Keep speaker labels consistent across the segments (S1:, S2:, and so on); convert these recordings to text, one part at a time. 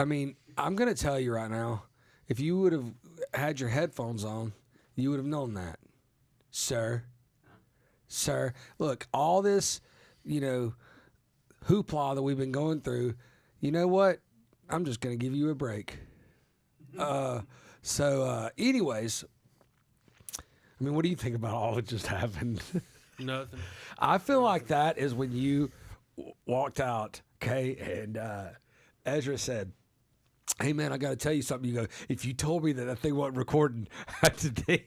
S1: I mean, I'm going to tell you right now, if you would have had your headphones on, you would have known that. Sir. Look, all this, hoopla that we've been going through, you know what? I'm just going to give you a break. Anyways, I mean, what do you think about all that just happened?
S2: Nothing.
S1: I feel like that is when you walked out, okay, and Ezra said, "Hey man, I got to tell you something." You go, "If you told me that thing wasn't recording today,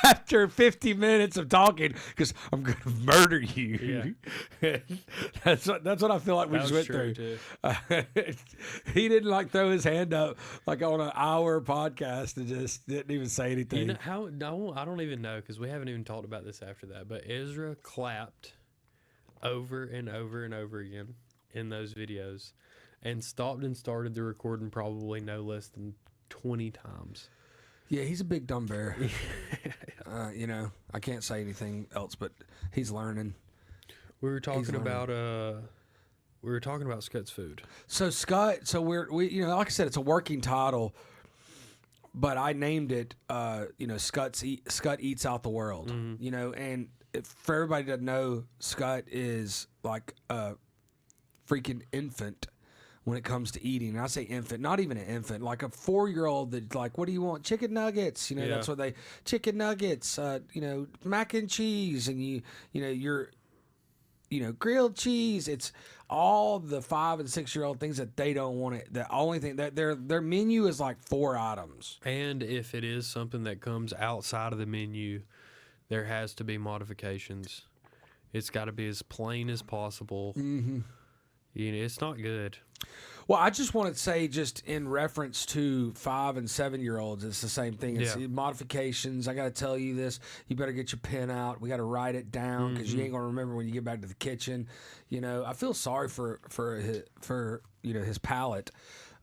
S1: after 50 minutes of talking, because I'm gonna murder you."
S2: Yeah.
S1: that's what I feel like we
S2: That
S1: just
S2: was
S1: went
S2: true,
S1: through. He didn't like throw his hand up like on an hour podcast and just didn't even say anything.
S2: You know how? No, I don't even know because we haven't even talked about this after that. But Ezra clapped over and over and over again in those videos, and stopped and started the recording probably no less than 20 times.
S1: Yeah, he's a big dumb bear. I can't say anything else, but he's learning.
S2: We were talking about Scott's food.
S1: So Scott, we like I said, it's a working title, but I named it, Scott Eats Out the World. And for everybody that doesn't know, Scott is like a freaking infant when it comes to eating. And I say infant, not even an infant, like a 4-year-old that's like, "What do you want? Chicken nuggets." That's what chicken nuggets, mac and cheese, and you're grilled cheese. It's all the 5 and 6-year-old things that they don't want it. The only thing that their menu is like 4 items.
S2: And if it is something that comes outside of the menu, there has to be modifications. It's got to be as plain as possible.
S1: Mm-hmm.
S2: It's not good.
S1: Well, I just want to say, just in reference to 5 and 7-year-olds, it's the same thing. It's modifications. I got to tell you this. You better get your pen out. We got to write it down because you ain't gonna remember when you get back to the kitchen. I feel sorry for his palate,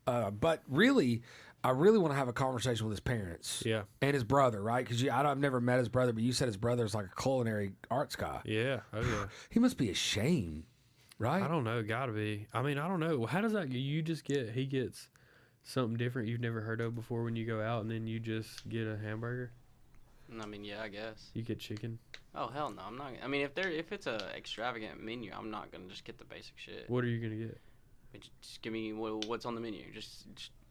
S1: but really, I really want to have a conversation with his parents.
S2: Yeah.
S1: And his brother, right? Because I've never met his brother, but you said his brother is like a culinary arts guy.
S2: Yeah. Oh yeah.
S1: He must be ashamed. Right?
S2: I don't know. Gotta be. I mean, I don't know. How does that? He gets something different you've never heard of before when you go out, and then you just get a hamburger.
S3: I mean, yeah, I guess.
S2: You get chicken.
S3: Oh hell no, I'm not. I mean, if it's a extravagant menu, I'm not gonna just get the basic shit.
S2: What are you gonna get?
S3: Just give me what's on the menu.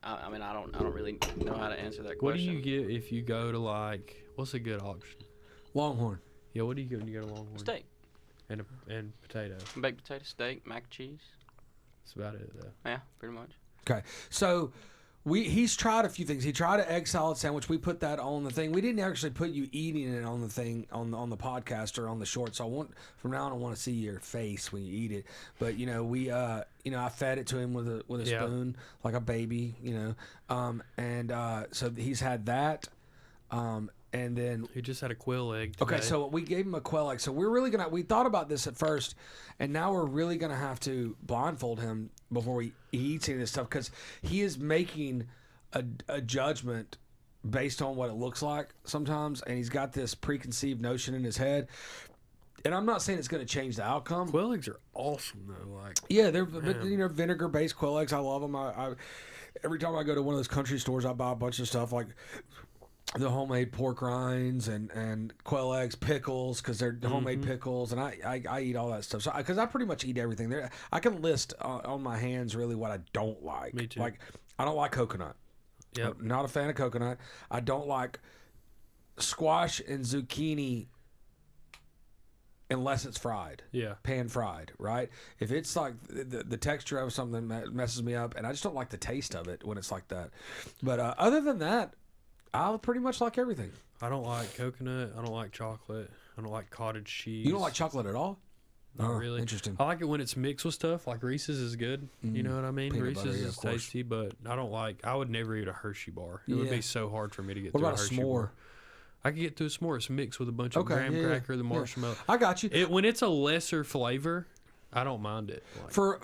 S3: I mean, I don't really know how to answer that
S2: What
S3: question.
S2: do you get if you go to what's a good option?
S1: Longhorn.
S2: Yeah. What do you get when you go to Longhorn?
S3: Steak.
S2: And potato.
S3: Baked potato, steak, mac and cheese.
S2: That's about it, though.
S3: Yeah, pretty much.
S1: Okay, so he's tried a few things. He tried an egg salad sandwich. We put that on the thing. We didn't actually put you eating it on the thing on the podcast or on the short. So from now on, I want to see your face when you eat it. But I fed it to him with a spoon like a baby. So he's had that. And then
S2: he just had a quail egg today.
S1: Okay, so we gave him a quail egg. So we're really we thought about this at first, and now we're really gonna have to blindfold him before he eats any of this stuff because he is making a judgment based on what it looks like sometimes, and he's got this preconceived notion in his head. And I'm not saying it's going to change the outcome.
S2: Quail eggs are awesome though.
S1: They're vinegar based quail eggs. I love them. I every time I go to one of those country stores, I buy a bunch of stuff like the homemade pork rinds and quail eggs, pickles, because they're homemade pickles, and I eat all that stuff. So because I pretty much eat everything. I can list on my hands really what I don't like.
S2: Me too.
S1: Like I don't like coconut.
S2: Yep.
S1: I'm not a fan of coconut. I don't like squash and zucchini unless it's fried.
S2: Yeah.
S1: Pan fried, right? If it's like the texture of something messes me up, and I just don't like the taste of it when it's like that. But other than that, I pretty much like everything.
S2: I don't like coconut. I don't like chocolate. I don't like cottage cheese.
S1: You don't like chocolate at all?
S2: Not really.
S1: Interesting.
S2: I like it when it's mixed with stuff. Like Reese's is good. You know what I mean?
S1: Peanut
S2: Reese's
S1: butter, yeah,
S2: is
S1: of course.
S2: tasty, but I would never eat a Hershey bar. It would be so hard for me to get
S1: What
S2: through
S1: about
S2: a
S1: a
S2: Hershey
S1: s'more?
S2: bar. I could get through a s'more. It's mixed with a bunch of graham cracker, the marshmallow.
S1: I got you.
S2: When it's a lesser flavor, I don't mind it.
S1: For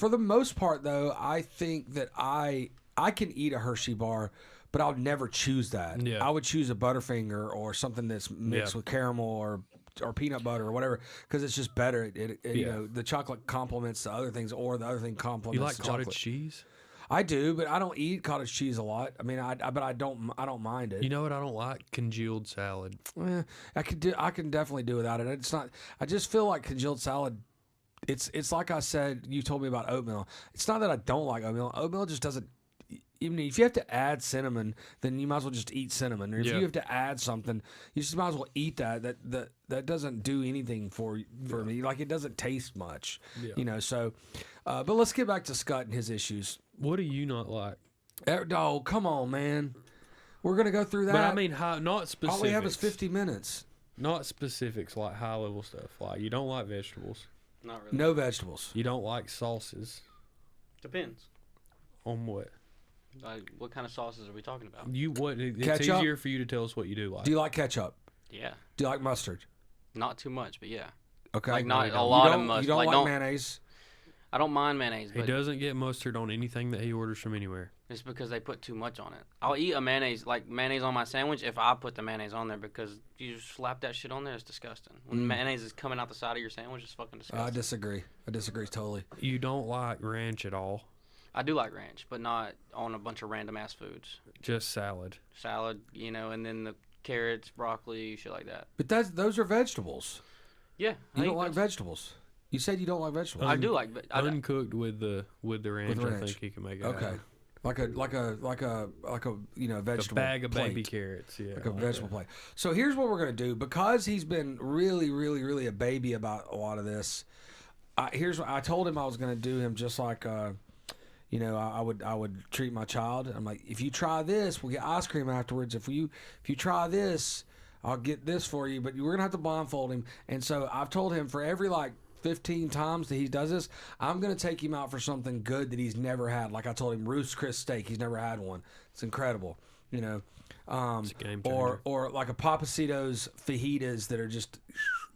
S1: the most part, though, I think that I can eat a Hershey bar, but I'll never choose that.
S2: Yeah.
S1: I would choose a Butterfinger or something that's mixed with caramel or peanut butter or whatever, because it's just better. You know, the chocolate complements the other things, or the other thing complements
S2: You like
S1: the
S2: cottage
S1: chocolate.
S2: cheese?
S1: I do, but I don't eat cottage cheese a lot. I mean, but I don't mind it.
S2: You know what I don't like? Congealed salad.
S1: I can definitely do without it. It's not. I just feel like congealed salad. It's like I said. You told me about oatmeal. It's not that I don't like oatmeal. Oatmeal just doesn't. Even if you have to add cinnamon, then you might as well just eat cinnamon. Or if you have to add something, you just might as well eat that. That doesn't do anything for me. Like it doesn't taste much.
S2: Yeah.
S1: You know. So, but let's get back to Scott and his issues.
S2: What do you not like?
S1: Oh, come on, man. We're gonna go through that.
S2: But I mean, not specifics.
S1: all we have is 50 minutes.
S2: Not specifics like high level stuff. Like you don't like vegetables.
S3: Not really.
S1: No vegetables.
S2: You don't like sauces.
S3: Depends.
S2: On what?
S3: Like, what kind of sauces are we talking about?
S2: It's
S1: Ketchup?
S2: easier for you to tell us what you do like.
S1: Do you like ketchup?
S3: Yeah.
S1: Do you like mustard?
S3: Not too much, but yeah.
S1: Okay.
S3: Like, not
S2: you
S3: a
S2: don't.
S3: lot
S1: you
S3: of
S1: don't,
S3: mustard.
S1: You don't
S3: like,
S1: like mayonnaise?
S3: I don't mind mayonnaise,
S2: He
S3: but
S2: doesn't get mustard on anything that he orders from anywhere.
S3: it's because they put too much on it. I'll eat a mayonnaise, like mayonnaise on my sandwich, if I put the mayonnaise on there, because you just slap that shit on there, it's disgusting. When mayonnaise is coming out the side of your sandwich, it's fucking disgusting.
S1: I disagree. I disagree totally.
S2: You don't like ranch at all.
S3: I do like ranch, but not on a bunch of random ass foods.
S2: Just salad.
S3: Salad, and then the carrots, broccoli, shit like that.
S1: But those are vegetables.
S3: Yeah.
S1: You don't like vegetables. You said you don't like vegetables.
S3: I do like,
S2: Uncooked with the ranch, I
S1: ranch.
S2: think he can make it.
S1: Okay.
S2: out.
S1: Like a
S2: A
S1: vegetable
S2: bag of
S1: plate.
S2: baby carrots. Yeah.
S1: Like a vegetable plate. So here's what we're gonna do, because he's been really, really, really a baby about a lot of this. Here's what I told him I was gonna do him just like I would treat my child. I'm like, if you try this, we'll get ice cream afterwards. If you try this, I'll get this for you. But we're gonna have to blindfold him. And so I've told him for every 15 times that he does this, I'm gonna take him out for something good that he's never had. Like I told him, Ruth's Chris steak. He's never had one. It's incredible.
S2: It's a game changer.
S1: Or like a Pappasito's fajitas that are just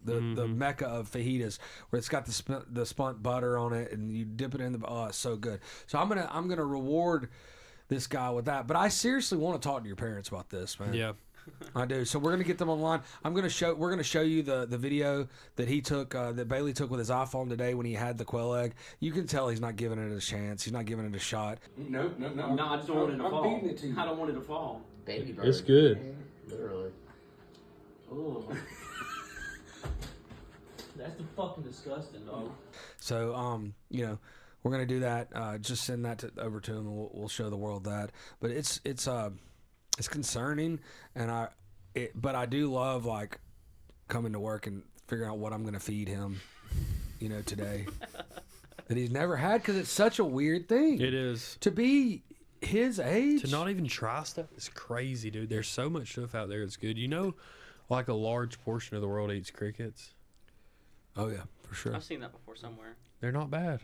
S1: the mecca of fajitas, where it's got the spunt butter on it, and you dip it in it's so good. So I'm gonna reward this guy with that. But I seriously want to talk to your parents about this, man.
S2: Yeah.
S1: I do. So we're gonna get them online. We're gonna show you the video that he took, that Bailey took with his iPhone today when he had the quail egg. You can tell he's not giving it a chance. He's not giving it a shot.
S4: No.
S3: I just don't want it to fall.
S4: Feeding it to you.
S3: I don't want it to fall.
S4: Baby bird.
S2: It's good.
S4: Literally.
S3: Oh. That's fucking disgusting, dog.
S1: So we're gonna do that. Just send that over to him, and we'll show the world that. But it's concerning, but I do love coming to work and figuring out what I'm gonna feed him, today that he's never had, because it's such a weird thing.
S2: It is.
S1: To be his age,
S2: To not even try stuff is crazy, dude. There's so much stuff out there that's good. Like a large portion of the world eats crickets.
S1: Oh yeah, for sure.
S3: I've seen that before somewhere.
S2: They're not bad.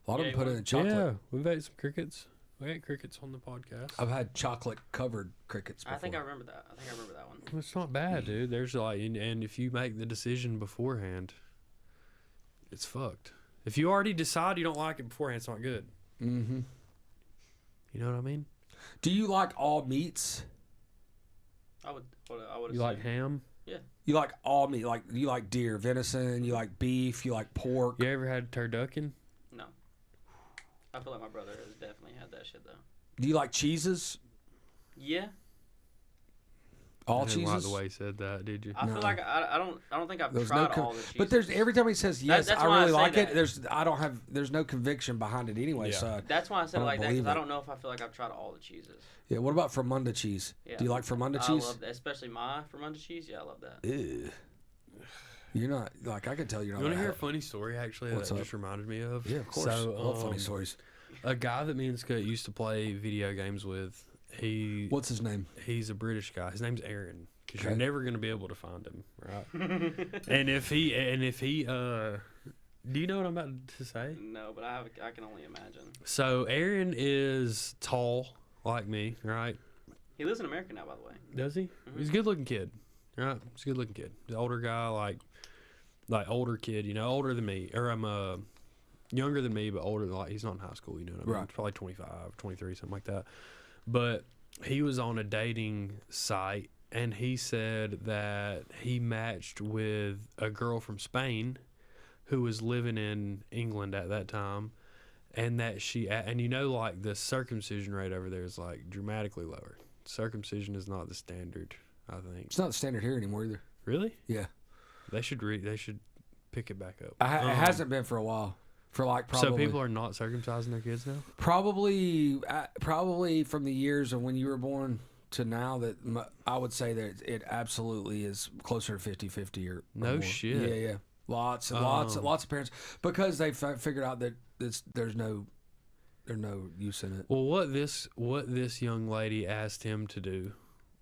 S1: A lot of
S3: Yeah,
S1: them put it in chocolate.
S2: Yeah, we've ate some crickets. We ate crickets on the podcast.
S1: I've had chocolate covered crickets before.
S3: I think I remember that. that one.
S2: It's not bad, dude. There's and if you make the decision beforehand, it's fucked. If you already decide you don't like it beforehand, it's not good.
S1: Mm-hmm.
S2: You know what I mean?
S1: Do you like all meats?
S3: I would.
S2: You like ham?
S1: You like all meat? Like you like deer, venison? You like beef? You like pork?
S2: You ever had turducken?
S3: No. I feel like my brother has definitely had that shit though.
S1: Do you like cheeses?
S3: Yeah.
S1: All
S2: I didn't
S1: cheeses?
S2: like the way he said that, did you?
S3: I
S1: No.
S3: feel like I don't think I've
S1: There's
S3: tried
S1: no
S3: all the cheeses.
S1: but there's every time he says yes,
S3: that's
S1: I
S3: why I
S1: really
S3: say
S1: like it.
S3: that.
S1: There's no conviction behind it anyway.
S2: Yeah.
S1: So
S3: That's why I said
S1: I
S3: it
S1: don't
S3: like that,
S1: believe
S3: because I
S1: it.
S3: don't know if I feel like I've tried all the cheeses.
S1: yeah. What about Fermunda cheese?
S3: Yeah.
S1: Do you like Fermunda
S3: I
S1: cheese?
S3: love that, especially my Fermunda cheese. Yeah, I love that.
S1: Ew. You're not like I can tell you're not.
S2: You want to
S1: gonna
S2: hear a
S1: have-
S2: funny story, actually,
S1: What's
S2: that
S1: up?
S2: just reminded me of?
S1: Yeah, of course.
S2: So,
S1: I love funny stories.
S2: A guy that me and Scott used to play video games with,
S1: What's his name?
S2: he's a British guy. His name's Aaron. Because
S1: Okay.
S2: you're never going to be able to find him, right? and if he, do you know what I'm about to say?
S3: No, but I can only imagine.
S2: So Aaron is tall like me, right?
S3: He lives in America now, by the way.
S2: Does he? He's a good looking kid, right? He's a good looking kid. The older guy, like older kid, older than me, or I'm younger than me, but older. Like he's not in high school, you know what I mean?
S1: Right.
S2: Probably 25, 23, something like that. But he was on a dating site, and he said that he matched with a girl from Spain who was living in England at that time, and that and you know, like the circumcision rate over there is like dramatically lower. Circumcision is not the standard, I think.
S1: It's not the standard here anymore either.
S2: Really?
S1: Yeah.
S2: They should pick it back up.
S1: It hasn't been for a while. For like probably.
S2: So people are not circumcising their kids now?
S1: Probably from the years of when you were born to now, that I would say that it absolutely is closer to 50-50 or
S2: No
S1: more.
S2: shit.
S1: Yeah. Lots of parents, because they figured out that there's no use in it.
S2: Well, what this young lady asked him to do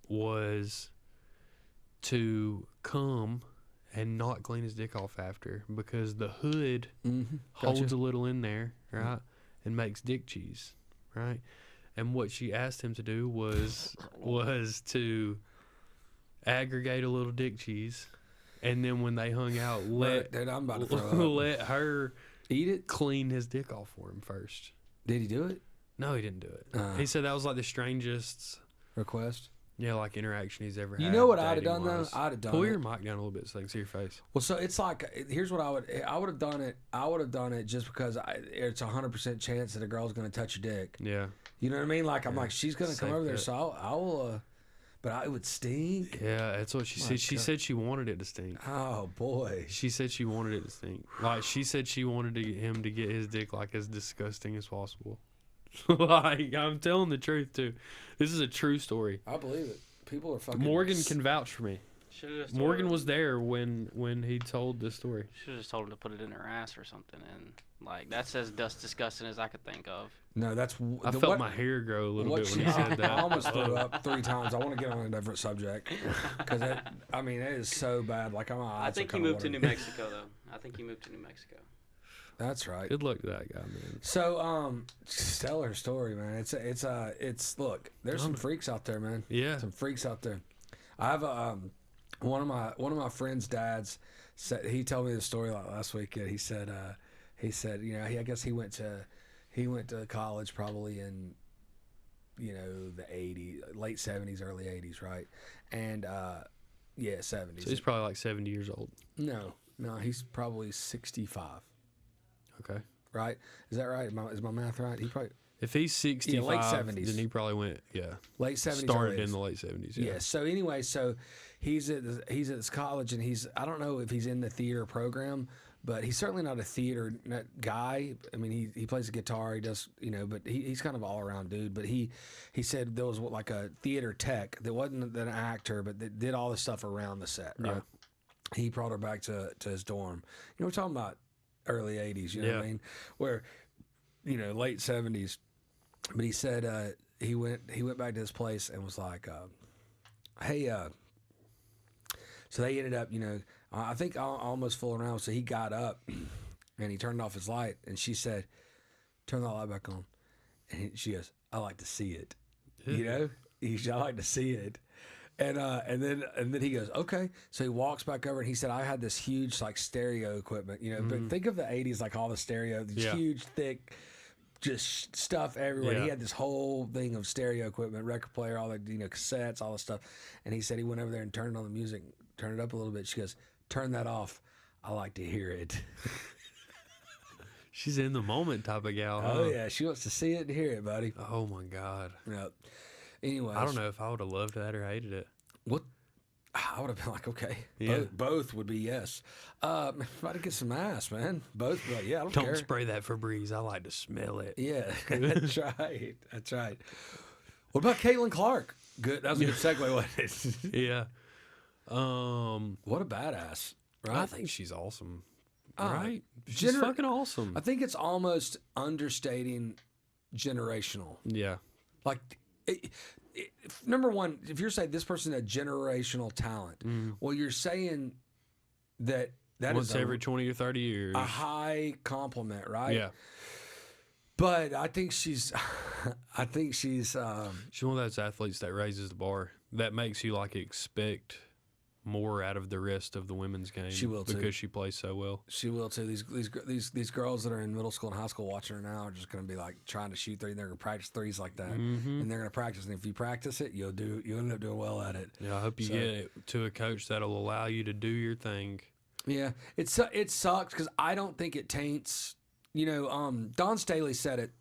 S2: was to come and not clean his dick off after, because the hood holds a little in there, right, and makes dick cheese, right? And what she asked him to do was to aggregate a little dick cheese, and then when they hung out,
S1: Dude, I'm about to throw up.
S2: let her
S1: Eat it?
S2: clean his dick off for him first.
S1: Did he do it?
S2: No, he didn't do it. He said that was like the strangest,
S1: Request?
S2: like interaction he's ever had.
S1: You know what I'd have done
S2: dating-wise.
S1: though? I'd have done
S2: Pull
S1: it.
S2: your mic down a little bit so I can see your face.
S1: Well, so it's like, here's what I would have done it. I would have done it just because it's 100% chance that a girl's going to touch your dick.
S2: Yeah.
S1: You know what I mean? Like, I'm like, she's going to come
S2: Safe
S1: over there,
S2: bet.
S1: so I will, but it would stink.
S2: Yeah, that's what she
S1: My
S2: said. She
S1: God.
S2: said she wanted it to stink.
S1: Oh, boy.
S2: She said she wanted it to stink. Like, she said she wanted him to get his dick, like, as disgusting as possible. Like, I'm telling the truth, too. This is a true story.
S1: I believe it. People are fucking...
S2: Morgan can vouch for me.
S3: Should've just told
S2: Morgan
S3: her-
S2: was there when he told this story.
S3: Should have just told her to put it in her ass or something, and like that's as disgusting as I could think of.
S1: No, that's...
S2: I felt my hair grow a little bit when he said that.
S1: I almost threw up 3 times. I want to get on a different subject. Because, it is so bad. Like,
S3: I think he moved to New Mexico though. I think he moved to New Mexico.
S1: That's right.
S2: Good luck to that guy, man.
S1: So, stellar story, man. It's look, there's some freaks out there, man.
S2: Yeah.
S1: Some freaks out there. I have a one of my friends' dads said, he told me the story like last week. He said you know, I guess he went to college probably in, you know, the late 70s, early 80s, right? And yeah, 70s.
S2: So he's probably like 70 years old.
S1: No, he's probably 65.
S2: Okay.
S1: Right? Is that right? Is my math right? He probably
S2: If he's 65,
S1: late 70s.
S2: then he probably went,
S1: late 70s.
S2: started
S1: early
S2: in
S1: 80s.
S2: the late 70s.
S1: Yeah. So anyway, he's at this college, and I don't know if he's in the theater program, but he's certainly not a theater guy. I mean, he plays the guitar, he does, you know, but he's kind of all around dude. But he said there was like a theater tech that wasn't an actor, but that did all the stuff around the set. Right.
S2: Yeah.
S1: He brought her back to his dorm. You know, we're talking about early 80s. You know what I mean? Where, you know, late 70s. But he said he went back to his place and was like, hey, so they ended up, you know, I think almost fooling around. So he got up and he turned off his light, and she said, turn the light back on. And she goes, I like to see it. You know, I like to see it. And then he goes, okay. So he walks back over, and he said, I had this huge like stereo equipment, you know, but think of the 80s, like all the stereo, these huge, thick, just stuff everywhere.
S2: Yeah.
S1: He had this whole thing of stereo equipment, record player, all the, you know, cassettes, all the stuff. And he said he went over there and turned on the music, turned it up a little bit. She goes, turn that off. I like to hear it.
S2: She's in the moment type of gal.
S1: Oh
S2: huh?
S1: yeah, she wants to see it and hear it, buddy.
S2: Oh my God.
S1: Yeah. Anyways,
S2: I don't know if I would have loved that or hated it.
S1: what. I would have been like, okay.
S2: Yeah.
S1: Both would be yes. If I could get some ass, man. Both would be like, yeah, I don't
S2: Don't
S1: care.
S2: spray that Febreze. I like to smell it.
S1: Yeah, that's right. That's right. What about Caitlin Clark? Good. That was a good segue. Wasn't it?
S2: Yeah.
S1: What a badass, right?
S2: I think she's awesome.
S1: Uh,
S2: Right? She's fucking awesome.
S1: I think it's almost understating generational.
S2: Yeah.
S1: Like, number one, if you're saying this person had generational talent, well, you're saying that
S2: Once
S1: is
S2: every 20 or 30 years.
S1: a high compliment, right?
S2: Yeah.
S1: But I think she's,
S2: She's one of those athletes that raises the bar. That makes you like expect more out of the rest of the women's game.
S1: She will, too.
S2: because she plays so well.
S1: she will too. These girls that are in middle school and high school watching her now are just going to be like trying to shoot 3. They're going to practice threes like that, and they're going to practice. And if you practice it, you'll end up doing well at it.
S2: Yeah, I hope you
S1: So-
S2: get it to a coach that'll allow you to do your thing.
S1: Yeah, it sucks because I don't think it taints Dawn Staley said it,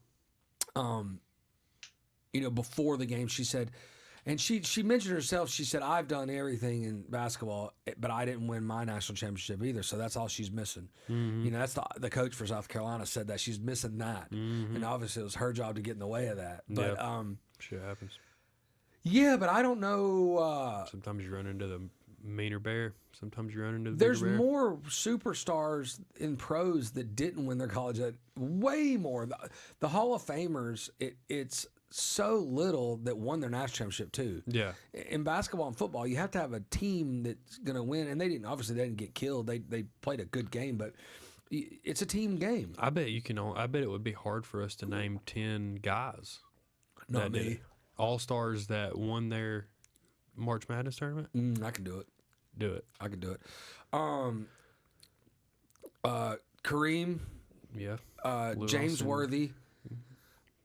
S1: before the game. She said, and she mentioned herself, she said, I've done everything in basketball, but I didn't win my national championship either. So that's all she's missing. That's the coach for South Carolina said that she's missing that. And obviously it was her job to get in the way of that. But,
S2: shit happens.
S1: yeah, but I don't know.
S2: Sometimes you run into the meaner bear. Sometimes you run into the
S1: There's
S2: bigger bear.
S1: more superstars in pros that didn't win their college. Way more. The Hall of Famers, it's so little that won their national championship too.
S2: Yeah.
S1: In basketball and football, you have to have a team that's going to win, and they didn't get killed. They played a good game, but it's a team game.
S2: I bet it would be hard for us to name 10 guys.
S1: Not me.
S2: All-stars that won their March Madness tournament.
S1: I can do it.
S2: Do it.
S1: I can do it. Kareem,
S2: Yeah.
S1: James
S2: Austin.
S1: Worthy,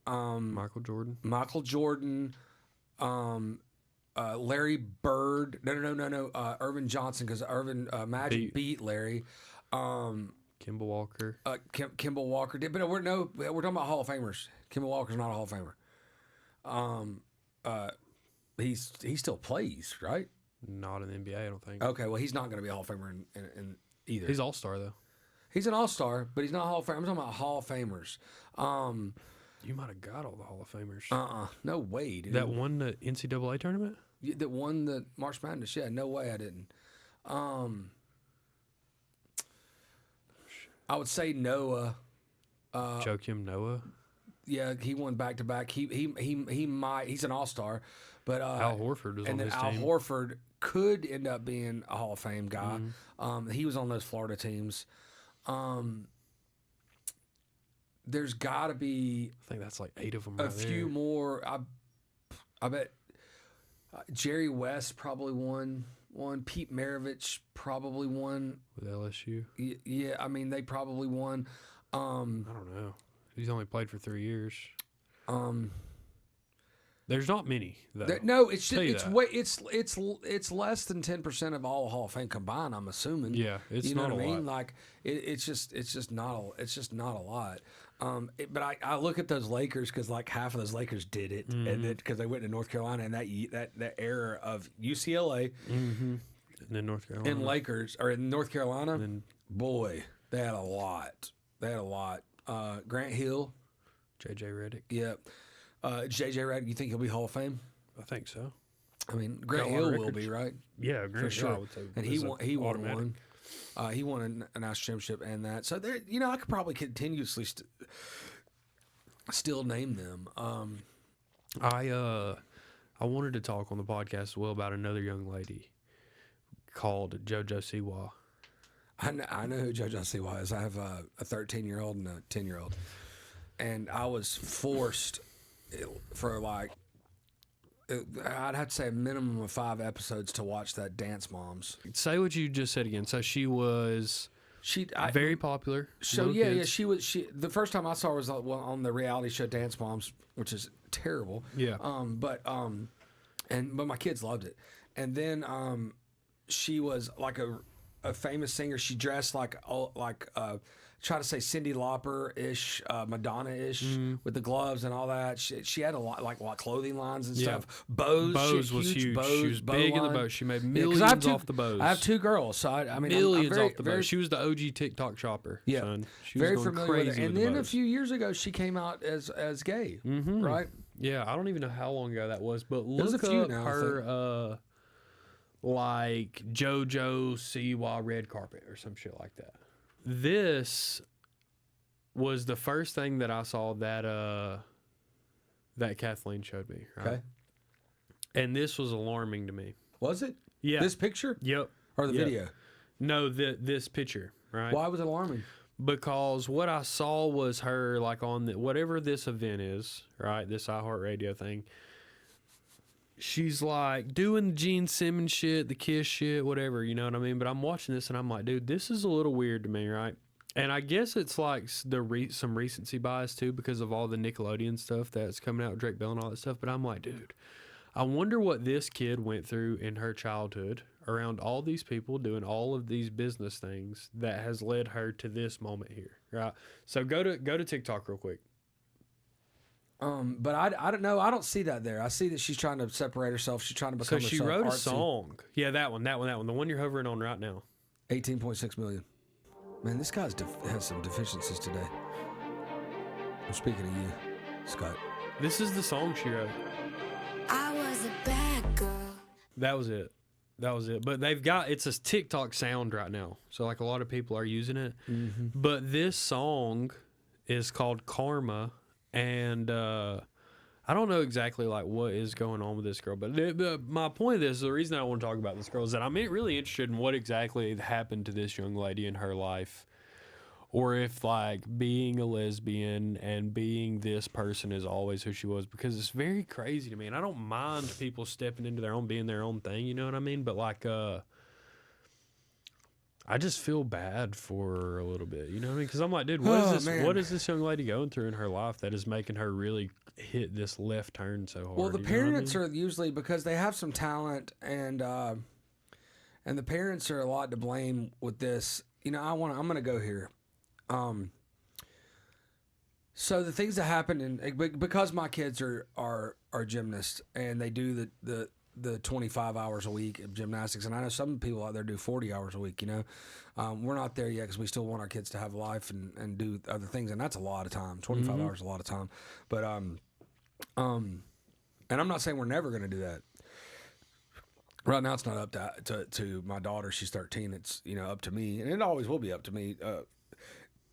S2: Michael Jordan.
S1: Larry Bird. No. Irvin Johnson, because Irvin Magic beat Larry.
S2: Kimball Walker.
S1: Kimball Walker did, but we're talking about Hall of Famers. Kimball Walker's not a Hall of Famer. He still plays, right?
S2: Not in the NBA, I don't think.
S1: Okay, well, he's not going to be a Hall of Famer in either.
S2: He's all-star, though.
S1: He's an All-Star, but he's not a Hall of Famer. I'm talking about Hall of Famers.
S2: You might have got all the Hall of Famers.
S1: No way, dude.
S2: That won the NCAA tournament?
S1: That won the March Madness. Yeah, no way I didn't. I would say Noah.
S2: Joakim Noah.
S1: Yeah, he won back to back. He might. He's an All-Star, but
S2: Al Horford was on
S1: and then
S2: his
S1: Al
S2: team.
S1: Horford could end up being a Hall of Fame guy. He was on those Florida teams. There's got to be
S2: I think that's like 8 of them.
S1: a few more. I bet Jerry West probably won one. Pete Maravich probably won.
S2: with LSU.
S1: Yeah, I mean they probably won.
S2: I don't know. He's only played for 3 years. There's not many though.
S1: No, it's
S2: Tell you
S1: it's
S2: that.
S1: way it's less than 10% of all Hall of Fame combined. I'm assuming.
S2: Yeah, it's
S1: you know
S2: not
S1: what
S2: a
S1: I mean.
S2: lot.
S1: Like it's just not a lot. But I look at those Lakers because like half of those Lakers did it, and then because they went to North Carolina, and that era of UCLA
S2: And then North Carolina.
S1: and Lakers or in North Carolina,
S2: And
S1: boy, they had a lot. Grant Hill,
S2: J.J. Redick.
S1: yeah. J.J. Redick, you think he'll be Hall of Fame?
S2: I think so.
S1: I mean, Grant
S2: a lot
S1: Hill
S2: of
S1: will
S2: records.
S1: be, right?
S2: Yeah,
S1: For sure. And he won. He won
S2: automatic.
S1: one. He won a national championship and that. So there, I could probably continuously still name them.
S2: I wanted to talk on the podcast as well about another young lady called JoJo Siwa.
S1: I know who JoJo Siwa is. I have a 13-year-old and a 10-year-old, and I was forced for like I'd have to say a minimum of 5 episodes to watch that Dance Moms.
S2: Say what you just said again. So she was very popular.
S1: So
S2: little
S1: yeah,
S2: kids.
S1: she was. The first time I saw her was on the reality show Dance Moms, which is terrible.
S2: Yeah.
S1: But my kids loved it, and then she was like a famous singer. She dressed like try to say Cyndi Lauper-ish, Madonna-ish with the gloves and all that. She had a lot like clothing lines and
S2: Yeah.
S1: stuff. Bows.
S2: Bose
S1: she had
S2: was huge.
S1: Bows,
S2: She was
S1: bow
S2: big in the
S1: line.
S2: bow. She made
S1: 'cause
S2: millions
S1: I have two,
S2: off the bows.
S1: I have 2 girls, so I mean,
S2: Millions
S1: I'm very,
S2: off the
S1: very,
S2: bows. She was the OG TikTok shopper.
S1: Yeah.
S2: son. She
S1: very
S2: was going
S1: familiar with
S2: crazy
S1: it. And
S2: with
S1: then
S2: the
S1: a
S2: bows.
S1: few years ago, she came out as gay, right?
S2: Yeah, I don't even know how long ago that was, but
S1: was a
S2: look
S1: few
S2: up
S1: now, I
S2: her like JoJo Siwa red carpet or some shit like that. This was the first thing that I saw that Kathleen showed me. Right?
S1: Okay.
S2: And this was alarming to me.
S1: Was it?
S2: Yeah.
S1: This picture
S2: Yep.
S1: or the
S2: Yeah.
S1: video?
S2: No, this picture, right?
S1: Why was it alarming?
S2: Because what I saw was her like on whatever this event is, right? This iHeartRadio thing. She's like doing the Gene Simmons shit, the Kiss shit, whatever, you know what I mean? But I'm watching this and I'm like, dude, this is a little weird to me, right? And I guess it's like some recency bias too because of all the Nickelodeon stuff that's coming out with Drake Bell and all that stuff. But I'm like, dude, I wonder what this kid went through in her childhood around all these people doing all of these business things that has led her to this moment here, right? So go to TikTok real quick.
S1: But I don't know. I don't see that there. I see that she's trying to separate herself. She's trying to
S2: So
S1: become
S2: she
S1: herself
S2: wrote a
S1: artsy.
S2: song. Yeah, that one. The one you're hovering on right now.
S1: 18.6 million. Man, this guy's has some deficiencies today. I'm speaking of you, Scott.
S2: This is the song she wrote.
S4: I was a bad girl.
S2: That was it. But it's a TikTok sound right now. So like a lot of people are using it.
S1: Mm-hmm.
S2: But this song is called Karma. And I don't know exactly like what is going on with this girl. But my point of this, the reason I want to talk about this girl is that I'm really interested in what exactly happened to this young lady in her life. Or if like being a lesbian and being this person is always who she was, because it's very crazy to me. And I don't mind people stepping into their own, being their own thing, you know what I mean? But like, I just feel bad for her a little bit, you know what I mean? Because I'm like, dude, what is this young lady going through in her life that is making her really hit this left turn so hard?
S1: Well, the
S2: you know what I
S1: parents
S2: mean?
S1: are usually, because they have some talent, and the parents are a lot to blame with this. You know, I'm gonna go here. So the things that happen, and because my kids are gymnasts and they do the 25 hours a week of gymnastics, and I know some people out there do 40 hours a week. You know, we're not there yet because we still want our kids to have life and do other things, and that's a lot of time. 25 hours is a lot of time, but and I'm not saying we're never going to do that. Right now, it's not up to my daughter. She's 13. It's up to me, and it always will be up to me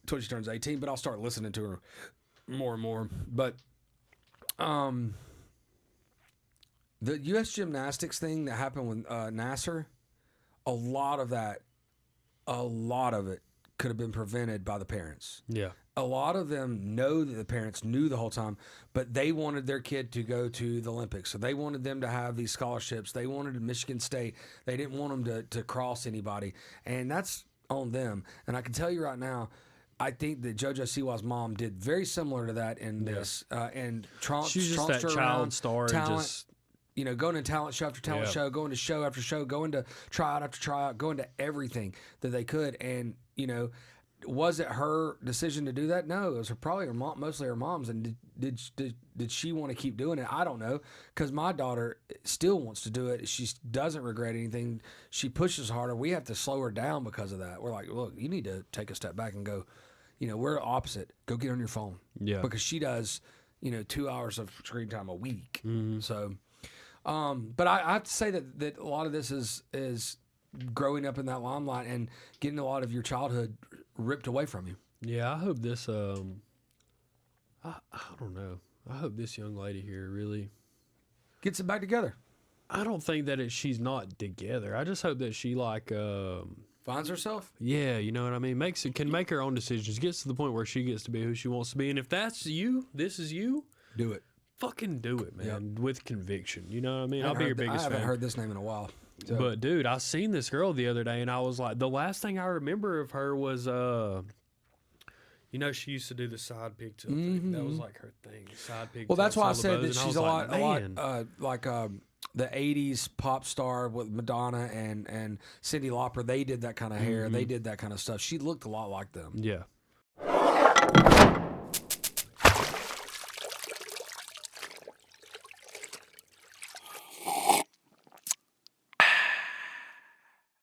S1: till she turns 18. But I'll start listening to her more and more. But the U.S. gymnastics thing that happened with Nasser, a lot of it could have been prevented by the parents.
S2: Yeah.
S1: A lot of them know that the parents knew the whole time, but they wanted their kid to go to the Olympics. So they wanted them to have these scholarships. They wanted Michigan State. They didn't want them to cross anybody. And that's on them. And I can tell you right now, I think that JoJo Siwa's mom did very similar to that in this. And
S2: She's just that child star.
S1: Talent, going to talent show after talent show, going to show after show, going to tryout after tryout, going to everything that they could. And, was it her decision to do that? No, it was probably her mom, mostly her mom's. And did she want to keep doing it? I don't know, because my daughter still wants to do it. She doesn't regret anything. She pushes harder. We have to slow her down because of that. We're like, look, you need to take a step back and go. We're opposite. Go get on your phone.
S2: Yeah,
S1: because she does, 2 hours of screen time a week. Mm-hmm. So, but I have to say that a lot of this is growing up in that limelight and getting a lot of your childhood ripped away from you.
S2: Yeah, I hope this. I don't know. I hope this young lady here really
S1: gets it back together.
S2: I don't think that she's not together. I just hope that she
S1: finds herself.
S2: Yeah, you know what I mean. Can make her own decisions. Gets to the point where she gets to be who she wants to be. And if that's you, this is you.
S1: Do it.
S2: Fucking do it, man. Yep. With conviction. You know what I mean?
S1: I'll be your biggest fan. I haven't heard this name in a while. So.
S2: But dude, I seen this girl the other day, and I was like, the last thing I remember of her was, she used to do the side pigtail thing. That was like her thing, side pigtail.
S1: Well, that's why I said that she's a lot like the '80s pop star with Madonna and Cyndi Lauper. They did that kind of hair. They did that kind of stuff. She looked a lot like them.
S2: Yeah.